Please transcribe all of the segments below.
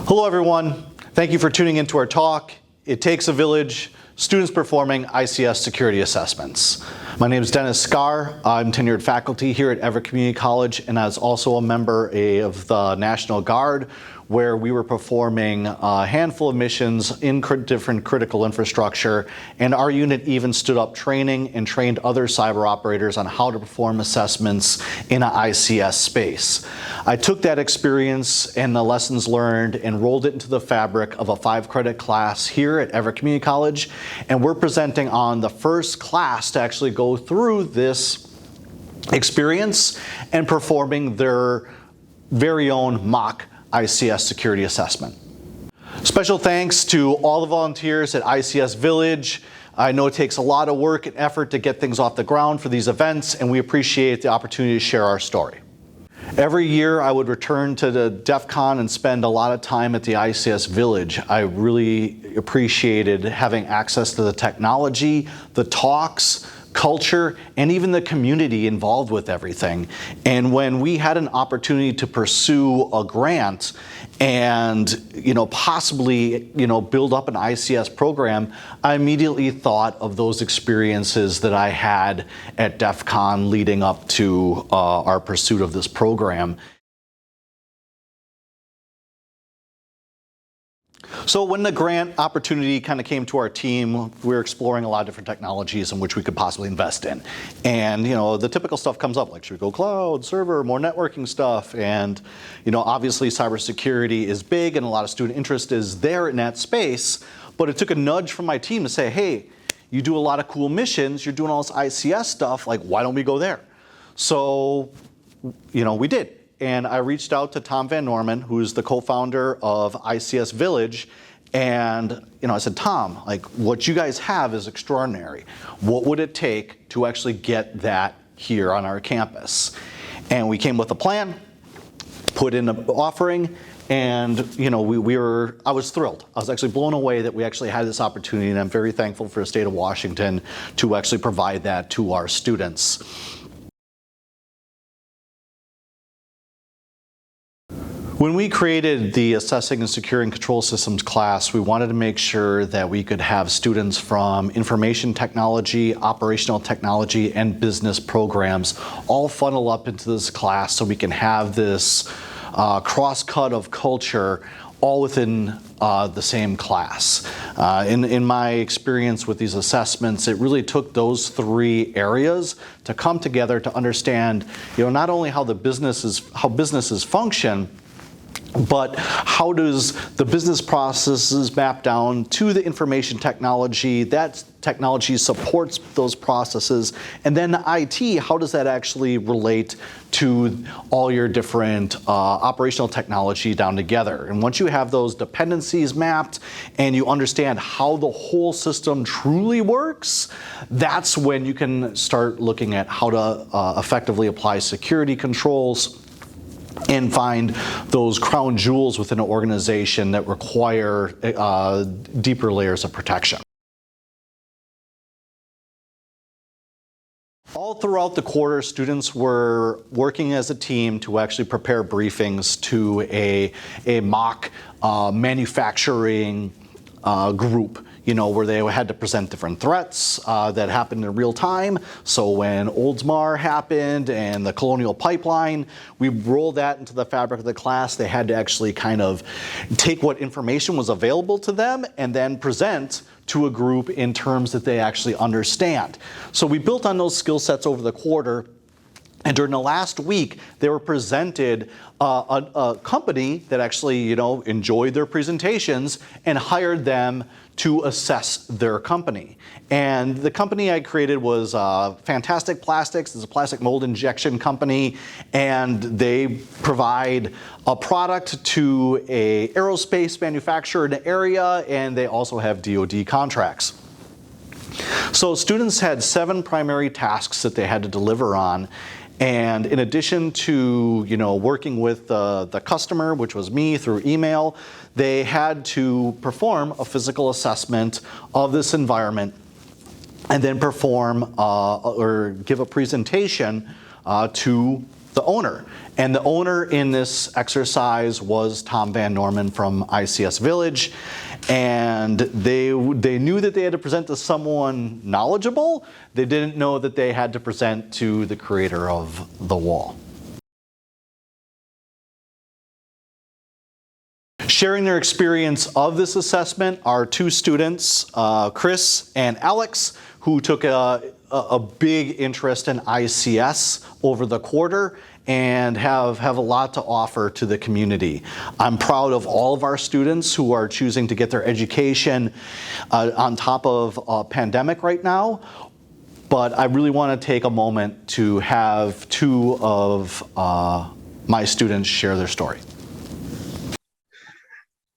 Hello everyone, thank you for tuning into our talk. It takes a village, students performing ICS security assessments. My name is Skarr. I'm tenured faculty here at Everett Community College, and I was also a member of the National Guard, where we were performing a handful of missions in different critical infrastructure, and our unit even stood up training and trained other cyber operators on how to perform assessments in an ICS space. I took that experience and the lessons learned and rolled it into the fabric of a 5-credit class here at Everett Community College, and we're presenting on the first class to actually go through this experience and performing their very own mock ICS security assessment. Special thanks to all the volunteers at ICS Village. I know it takes a lot of work and effort to get things off the ground for these events, and we appreciate the opportunity to share our story. Every year I would return to the DEF CON and spend a lot of time at the ICS Village. I really appreciated having access to the technology, the talks, culture, and even the community involved with everything. And when we had an opportunity to pursue a grant and possibly build up an ICS program, I immediately thought of those experiences that I had at DEF CON leading up to our pursuit of this program. So when the grant opportunity kind of came to our team, we were exploring a lot of different technologies in which we could possibly invest in. And the typical stuff comes up, like should we go cloud, server, more networking stuff? And obviously cybersecurity is big and a lot of student interest is there in that space, but it took a nudge from my team to say, hey, you do a lot of cool missions, you're doing all this ICS stuff, like why don't we go there? So, we did. And I reached out to Tom Van Norman, who's the co-founder of ICS Village, and I said, Tom, like what you guys have is extraordinary. What would it take to actually get that here on our campus? And we came with a plan, put in an offering, and I was thrilled. I was actually blown away that we actually had this opportunity, and I'm very thankful for the state of Washington to actually provide that to our students. When we created the Assessing and Securing Control Systems class, we wanted to make sure that we could have students from information technology, operational technology, and business programs all funnel up into this class so we can have this cross-cut of culture all within the same class. In my experience with these assessments, it really took those 3 areas to come together to understand not only how businesses function, but how does the business processes map down to the information technology, that technology supports those processes, and then the IT, how does that actually relate to all your different operational technology down together? And once you have those dependencies mapped and you understand how the whole system truly works, that's when you can start looking at how to effectively apply security controls and find those crown jewels within an organization that require deeper layers of protection. All throughout the quarter, students were working as a team to actually prepare briefings to a mock manufacturing group, where they had to present different threats that happened in real time. So when Oldsmar happened and the Colonial Pipeline, we rolled that into the fabric of the class. They had to actually kind of take what information was available to them and then present to a group in terms that they actually understand. So we built on those skill sets over the quarter. And during the last week, they were presented a company that actually, enjoyed their presentations and hired them to assess their company. And the company I created was Fantastic Plastics. It's a plastic mold injection company, and they provide a product to an aerospace manufacturer in the area, and they also have DoD contracts. So students had 7 primary tasks that they had to deliver on. And in addition to working with the customer, which was me, through email, they had to perform a physical assessment of this environment and then perform or give a presentation to the owner. And the owner in this exercise was Tom Van Norman from ICS Village. And they knew that they had to present to someone knowledgeable. They didn't know that they had to present to the creator of the wall. Sharing their experience of this assessment are two students, Chris and Alex, who took a big interest in ICS over the quarter and have a lot to offer to the community. I'm proud of all of our students who are choosing to get their education on top of a pandemic right now, but I really want to take a moment to have two of my students share their story.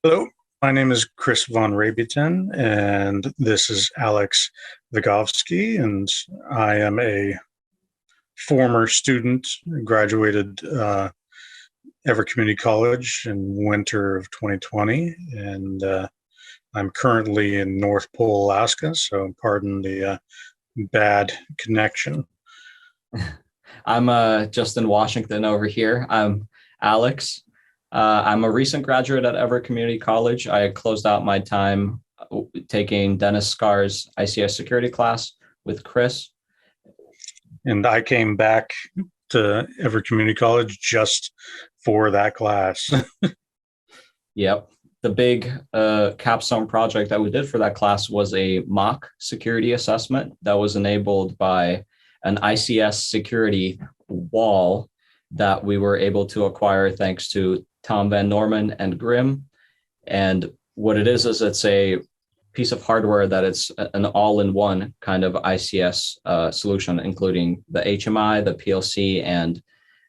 Hello, my name is Chris von Reybyton, and this is Alex Vigovskiy, and I am a former student, graduated Everett Community College in winter of 2020, and I'm currently in North Pole, Alaska, so pardon the bad connection. I'm Justin Washington over here. I'm Alex. I'm a recent graduate at Everett Community College. I closed out my time taking Dennis Skarr's ICS security class with Chris. And I came back to Everett Community College just for that class. Yep. The big Capstone project that we did for that class was a mock security assessment that was enabled by an ICS security wall that we were able to acquire thanks to Tom Van Norman and GRIMM. And what it is it's a piece of hardware that it's an all-in-one kind of ICS solution, including the HMI, the PLC, and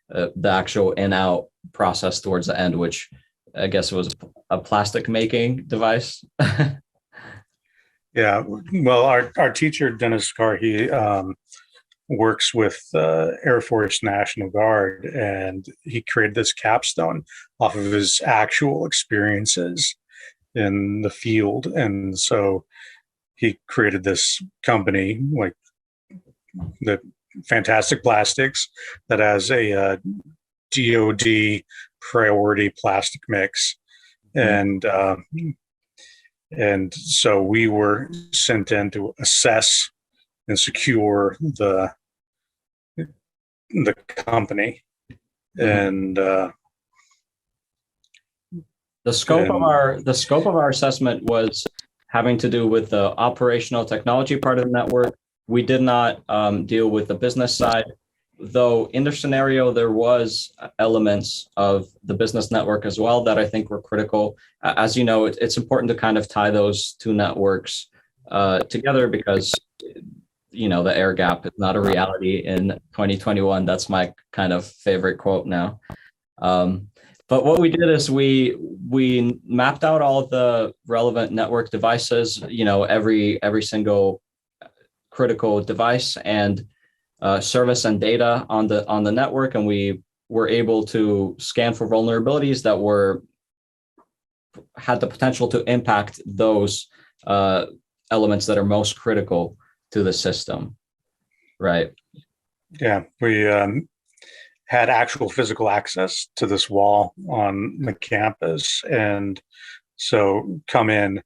the actual in-out process towards the end, which I guess was a plastic making device. Yeah, well, our teacher, Dennis Skarr, he works with Air Force National Guard, and he created this capstone off of his actual experiences in the field. And so he created this company, like the Fantastic Plastics, that has a DoD priority plastic mix. And so we were sent in to assess and secure the company. And the scope of our assessment was having to do with the operational technology part of the network. We did not deal with the business side, though in the scenario there was elements of the business network as well that I think were critical. As you know, it's important to kind of tie those two networks together because the air gap is not a reality in 2021. That's my kind of favorite quote now. But what we did is we mapped out all of the relevant network devices, every single critical device and service and data on the network, and we were able to scan for vulnerabilities that had the potential to impact those elements that are most critical to the system, right? Yeah, we had actual physical access to this wall on the campus. And so come in,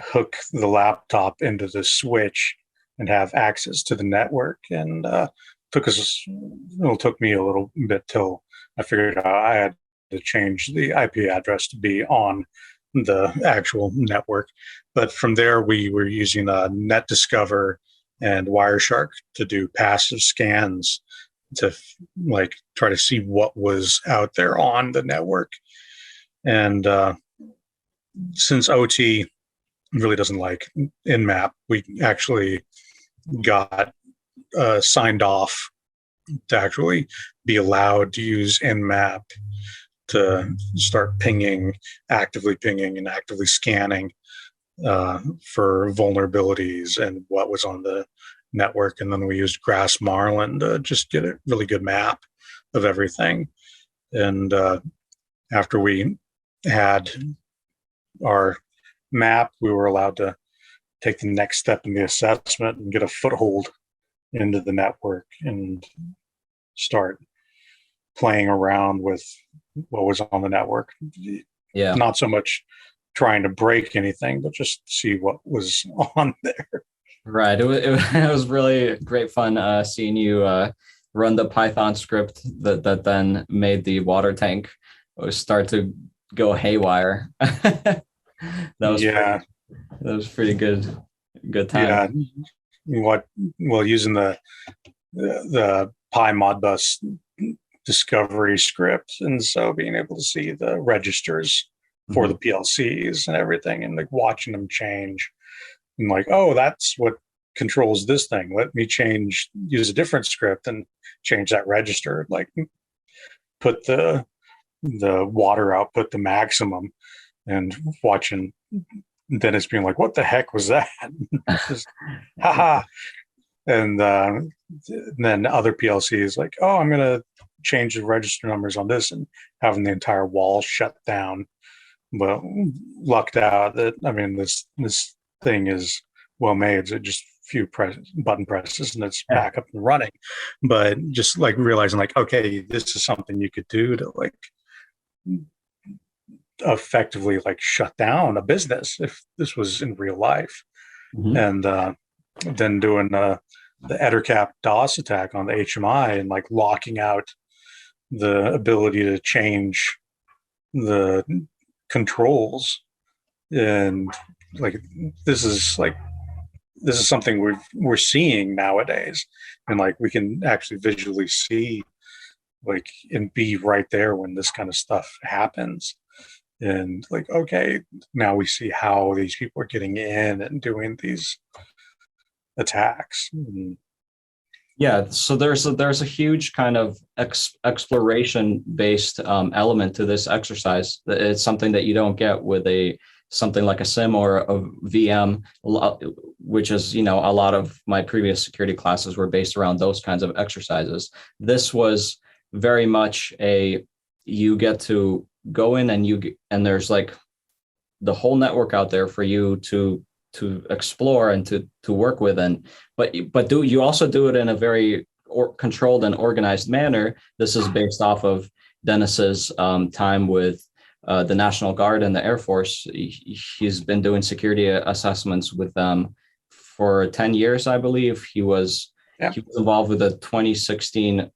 hook the laptop into the switch and have access to the network. And it took me a little bit till I figured out I had to change the IP address to be on the actual network. But from there, we were using NetDiscover and Wireshark to do passive scans to try to see what was out there on the network. And since OT really doesn't like Nmap, we actually got signed off to actually be allowed to use Nmap to start actively pinging and actively scanning for vulnerabilities and what was on the network. And then we used Grass Marlin to just get a really good map of everything. And after we had our map, we were allowed to take the next step in the assessment and get a foothold into the network and start playing around with what was on the network. Yeah. Not so much trying to break anything, but just see what was on there. Right. It was really great fun seeing you run the Python script that then made the water tank start to go haywire. That was pretty good time. Yeah. Using the Pi Modbus discovery script, and so being able to see the registers for the PLCs and everything, and like watching them change, and like, oh, that's what controls this thing. Let me use a different script and change that register. Like, put the water output to maximum, and watching Dennis being like, "What the heck was that?" Just, haha. And then other PLCs like, "Oh, I'm gonna change the register numbers on this," and having the entire wall shut down. But lucked out that, I mean, this thing is well made. So just a few button presses and it's back up and running. But just like realizing like, okay, this is something you could do to like effectively like shut down a business if this was in real life. And then doing the EtherCap DOS attack on the HMI and like locking out the ability to change the controls. And like, this is something we're seeing nowadays, and like we can actually visually see like and be right there when this kind of stuff happens. And like, okay, now we see how these people are getting in and doing these attacks. Yeah, so there's a huge kind of exploration based element to this exercise. It's something that you don't get with something like a SIM or a VM, which is, a lot of my previous security classes were based around those kinds of exercises. This was very much you get to go in and there's like the whole network out there for you to explore and to work with, but you also do it in a very controlled and organized manner. This is based off of Dennis's time with the National Guard and the Air Force. He's been doing security assessments with them for 10 years, I believe. He was involved with the 2016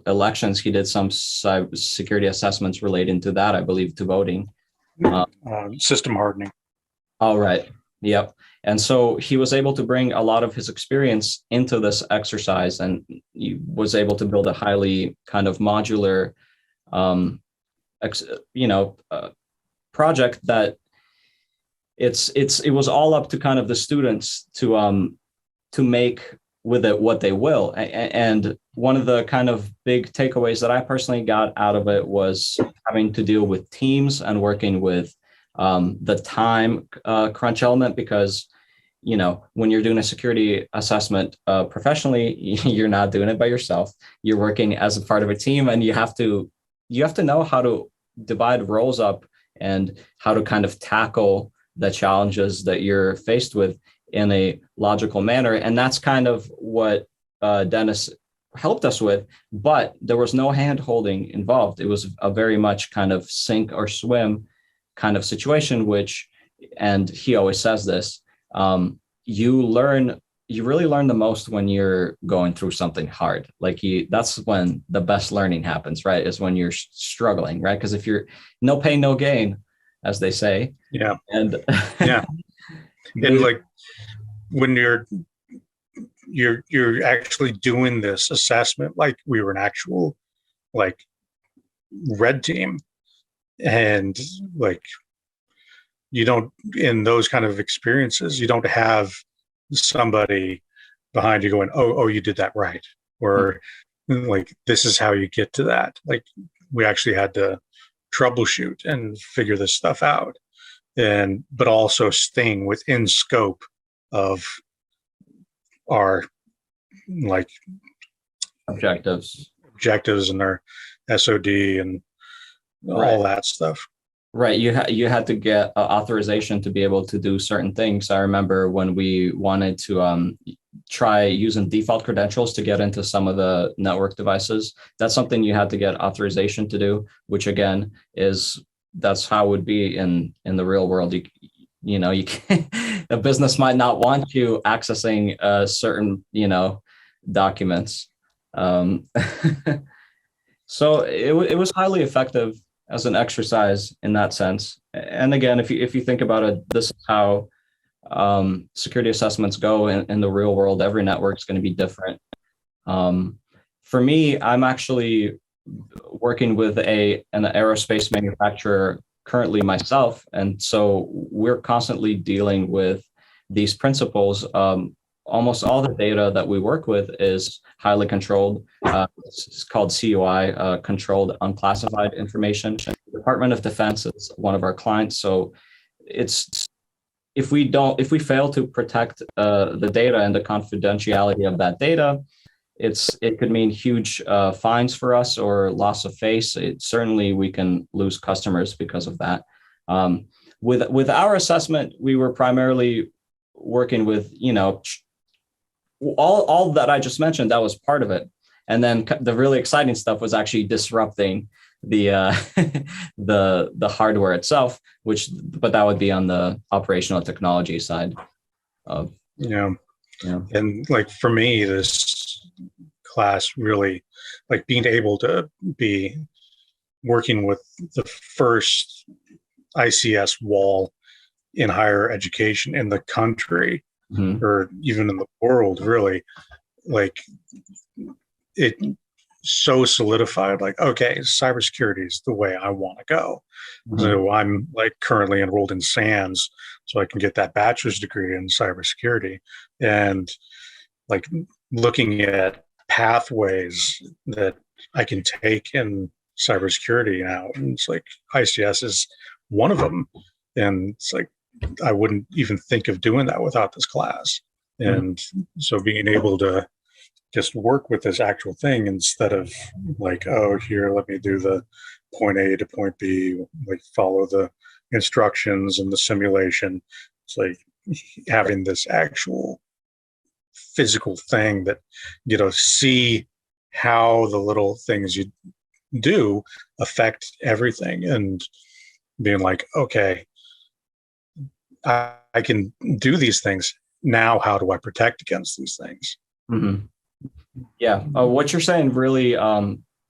elections. He did some security assessments relating to that, I believe, to voting. System hardening. All right. Yep. And so he was able to bring a lot of his experience into this exercise, and he was able to build a highly kind of modular, project that it was all up to kind of the students to make with it what they will. And one of the kind of big takeaways that I personally got out of it was having to deal with teams and working with the time crunch element, because when you're doing a security assessment professionally, you're not doing it by yourself. You're working as a part of a team, and you have to know how to divide roles up and how to kind of tackle the challenges that you're faced with in a logical manner. And that's kind of what Dennis helped us with, but there was no hand holding involved. It was a very much kind of sink or swim kind of situation, and he always says this, you really learn the most when you're going through something hard. Like that's when the best learning happens, right? Is when you're struggling, right? Because if you're no pain, no gain, as they say. Yeah. And yeah. And like when you're actually doing this assessment, like we were an actual like red team, and like you don't, in those kind of experiences, you don't have somebody behind you going, oh, you did that right, or like this is how you get to that. Like we actually had to troubleshoot and figure this stuff out, but also staying within scope of our like objectives and our SOD and all that stuff. Right. You had to get authorization to be able to do certain things. I remember when we wanted to try using default credentials to get into some of the network devices. That's something you had to get authorization to do, which again that's how it would be in the real world. You can, a business might not want you accessing certain documents. So it was highly effective as an exercise in that sense. And again, if you think about it, this is how security assessments go in the real world. Every network is going to be different. For me, I'm actually working with an aerospace manufacturer currently myself. And so we're constantly dealing with these principles. Almost all the data that we work with is highly controlled. It's called CUI, Controlled Unclassified Information. The Department of Defense is one of our clients. So if we fail to protect the data and the confidentiality of that data, it could mean huge fines for us or loss of face. Certainly we can lose customers because of that. With our assessment, we were primarily working with, all that I just mentioned. That was part of it. And then the really exciting stuff was actually disrupting the the hardware itself, but that would be on the operational technology side. Yeah. And like for me, this class really, like being able to be working with the first ICS wall in higher education in the country, mm-hmm. or even in the world, really, like it so solidified, like, okay, cybersecurity is the way I want to go. Mm-hmm. So I'm like currently enrolled in SANS, so I can get that bachelor's degree in cybersecurity, and like looking at pathways that I can take in cybersecurity now. And it's like ICS is one of them. And it's like, I wouldn't even think of doing that without this class. And so being able to just work with this actual thing instead of like, oh, here, let me do the point A to point B, like follow the instructions and the simulation. It's like having this actual physical thing that, see how the little things you do affect everything, and being like, okay, I can do these things now. How do I protect against these things? Mm-hmm. Yeah, what you're saying really,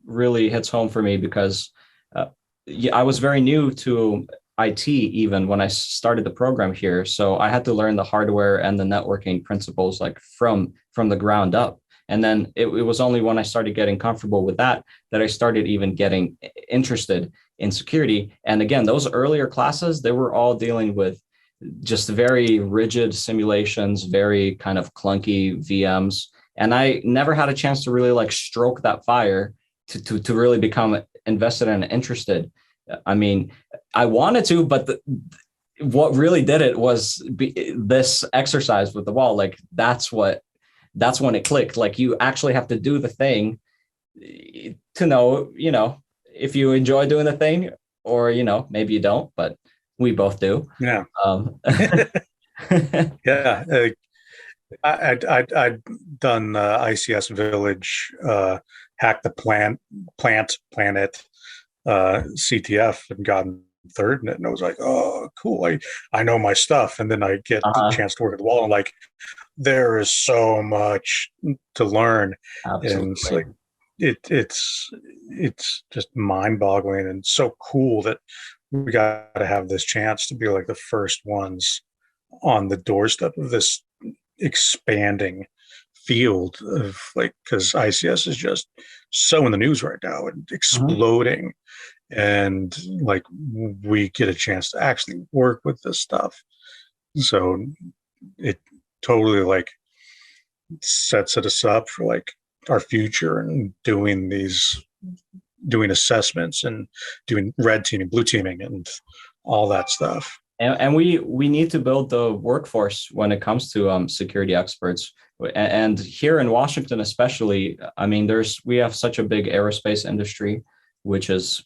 really hits home for me, because I was very new to IT even when I started the program here. So I had to learn the hardware and the networking principles like from the ground up. And then it was only when I started getting comfortable with that I started even getting interested in security. And again, those earlier classes, they were all dealing with just very rigid simulations, very kind of clunky VMs. And I never had a chance to really like stroke that fire to really become invested and interested. I mean, I wanted to, but what really did it was this exercise with the wall. Like that's when it clicked. Like you actually have to do the thing to know, if you enjoy doing the thing, or, maybe you don't, but we both do. Yeah. Yeah. I'd done ICS Village, Hack the Planet, CTF, and gotten third in it, and I was like, oh, cool, I know my stuff. And then I get the chance to work at the wall, and like, there is so much to learn. Absolutely. And it's like it's just mind-boggling and so cool that we got to have this chance to be like the first ones on the doorstep of this expanding field of like, because ICS is just so in the news right now and exploding. And like we get a chance to actually work with this stuff. So it totally like sets us up for like our future and doing assessments and doing red teaming, blue teaming, and all that stuff. And we need to build the workforce when it comes to security experts. And here in Washington, especially, I mean, we have such a big aerospace industry, which is,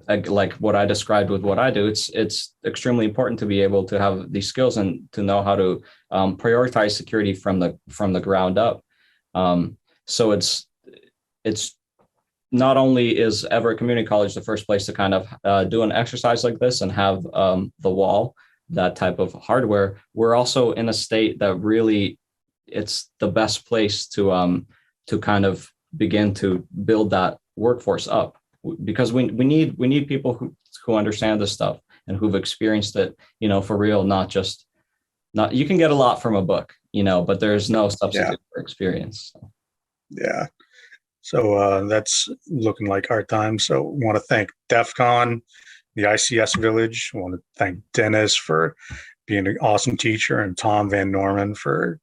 like what I described with what I do, it's extremely important to be able to have these skills and to know how to prioritize security from the ground up. So it's not only is Everett Community College the first place to kind of do an exercise like this and have the wall, that type of hardware, we're also in a state that really it's the best place to kind of begin to build that workforce up, because we need people who understand this stuff and who've experienced it, for real, not you can get a lot from a book, but there's no substitute for experience. So. Yeah. So that's looking like our time. So I want to thank DEF CON, the ICS Village. I want to thank Dennis for being an awesome teacher, and Tom Van Norman for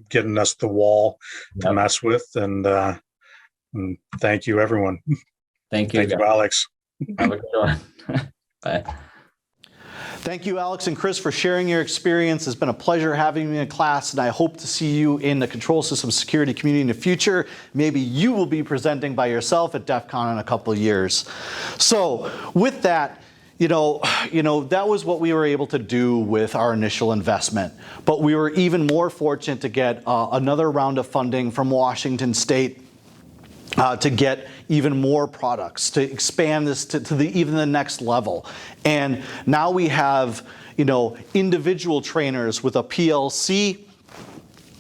getting us the wall to mess with. And thank you, everyone. Thank you. Thank you, Alex. Have a good one. Bye. Thank you, Alex and Chris, for sharing your experience. It's been a pleasure having you in class, and I hope to see you in the control system security community in the future. Maybe you will be presenting by yourself at DEF CON in a couple of years. So with that, that was what we were able to do with our initial investment. But we were even more fortunate to get another round of funding from Washington State to get even more products, to expand this to even the next level. And now we have, individual trainers with a PLC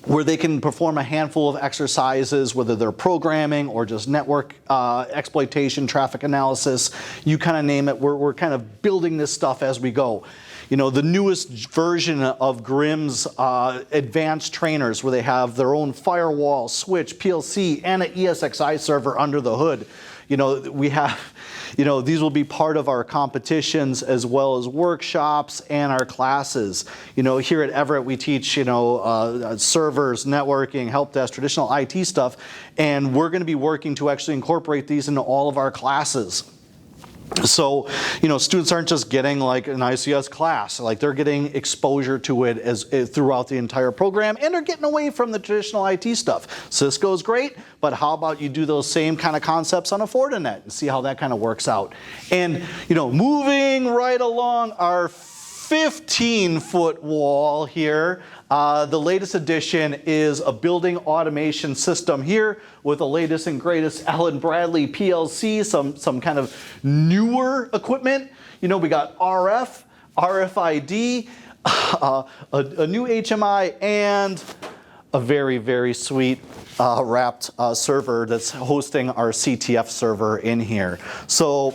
where they can perform a handful of exercises, whether they're programming or just network exploitation, traffic analysis, you kind of name it. We're kind of building this stuff as we go. The newest version of GRIMM's advanced trainers, where they have their own firewall, switch, PLC, and an ESXi server under the hood. We have, these will be part of our competitions as well as workshops and our classes. Here at Everett, we teach, servers, networking, help desk, traditional IT stuff, and we're going to be working to actually incorporate these into all of our classes. So, students aren't just getting like an ICS class, like they're getting exposure to it throughout the entire program, and they're getting away from the traditional IT stuff. Cisco's great, but how about you do those same kind of concepts on a Fortinet and see how that kind of works out. And, moving right along our 15-foot wall here, the latest addition is a building automation system here with the latest and greatest Allen Bradley PLC, some kind of newer equipment. We got RF, RFID, a new HMI, and a very, very sweet wrapped server that's hosting our CTF server in here. So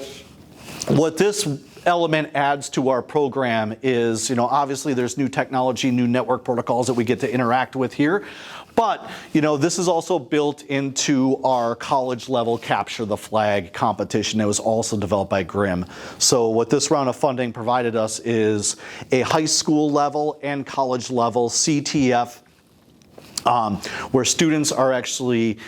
what this element adds to our program is, obviously there's new technology, new network protocols that we get to interact with here. But, this is also built into our college level Capture the Flag competition that was also developed by GRIMM. So what this round of funding provided us is a high school level and college level CTF, where students are actually,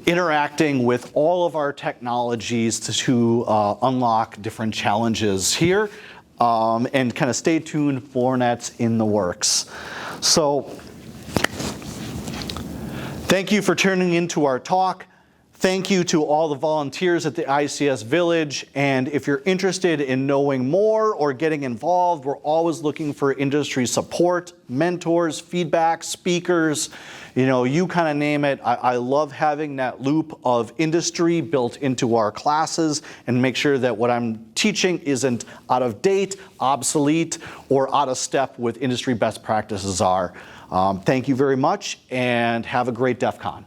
interacting with all of our technologies to unlock different challenges here, and kind of stay tuned for that's in the works. So thank you for tuning into our talk. Thank you to all the volunteers at the ICS Village, and if you're interested in knowing more or getting involved, we're always looking for industry support, mentors, feedback, speakers, you kind of name it. I love having that loop of industry built into our classes and make sure that what I'm teaching isn't out of date, obsolete, or out of step with industry best practices are. Thank you very much, and have a great DEF CON.